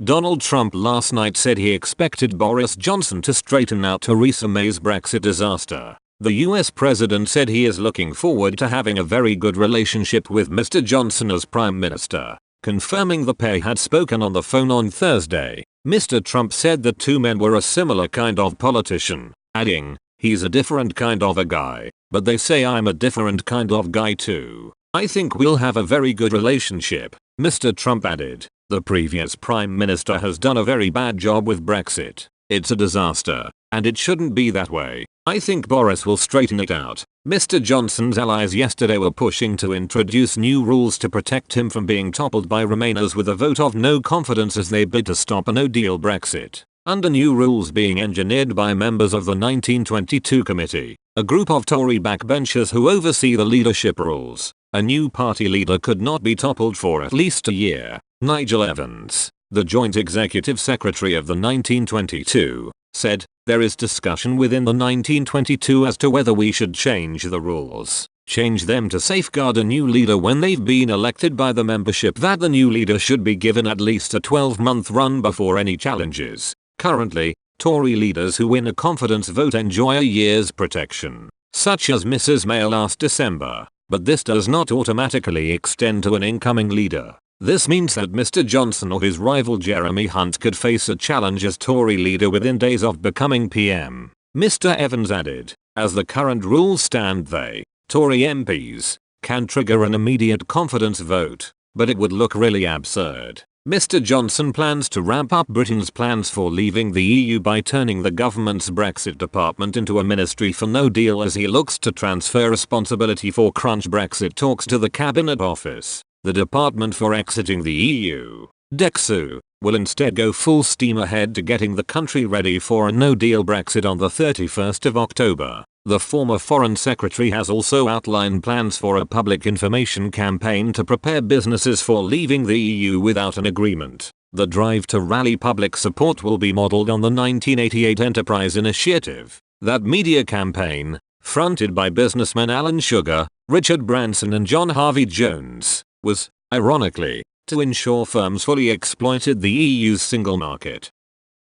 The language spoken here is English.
Donald Trump last night said he expected Boris Johnson to straighten out Theresa May's Brexit disaster. The US president said he is looking forward to having a very good relationship with Mr. Johnson as Prime Minister. Confirming the pair had spoken on the phone on Thursday, Mr. Trump said the two men were a similar kind of politician, adding, "He's a different kind of a guy, but they say I'm a different kind of guy too. I think we'll have a very good relationship," Mr. Trump added. The previous Prime Minister has done a very bad job with Brexit. It's a disaster, and it shouldn't be that way. I think Boris will straighten it out. Mr. Johnson's allies yesterday were pushing to introduce new rules to protect him from being toppled by Remainers with a vote of no confidence as they bid to stop a no-deal Brexit. Under new rules being engineered by members of the 1922 committee, a group of Tory backbenchers who oversee the leadership rules, a new party leader could not be toppled for at least a year. Nigel Evans, the Joint Executive Secretary of the 1922, said, "There is discussion within the 1922 as to whether we should change the rules. Change them to safeguard a new leader when they've been elected by the membership, that the new leader should be given at least a 12-month run before any challenges. Currently, Tory leaders who win a confidence vote enjoy a year's protection, such as Mrs. May last December, but this does not automatically extend to an incoming leader. This means that Mr. Johnson or his rival Jeremy Hunt could face a challenge as Tory leader within days of becoming PM. Mr. Evans added, as the current rules stand they, Tory MPs, can trigger an immediate confidence vote, but it would look really absurd. Mr. Johnson plans to ramp up Britain's plans for leaving the EU by turning the government's Brexit department into a ministry for no deal as he looks to transfer responsibility for crunch Brexit talks to the Cabinet Office. The Department for Exiting the EU, DEXU, will instead go full steam ahead to getting the country ready for a no-deal Brexit on the 31st of October. The former Foreign Secretary has also outlined plans for a public information campaign to prepare businesses for leaving the EU without an agreement. The drive to rally public support will be modeled on the 1988 Enterprise Initiative. That media campaign, fronted by businessmen Alan Sugar, Richard Branson and John Harvey Jones, was, ironically, to ensure firms fully exploited the EU's single market.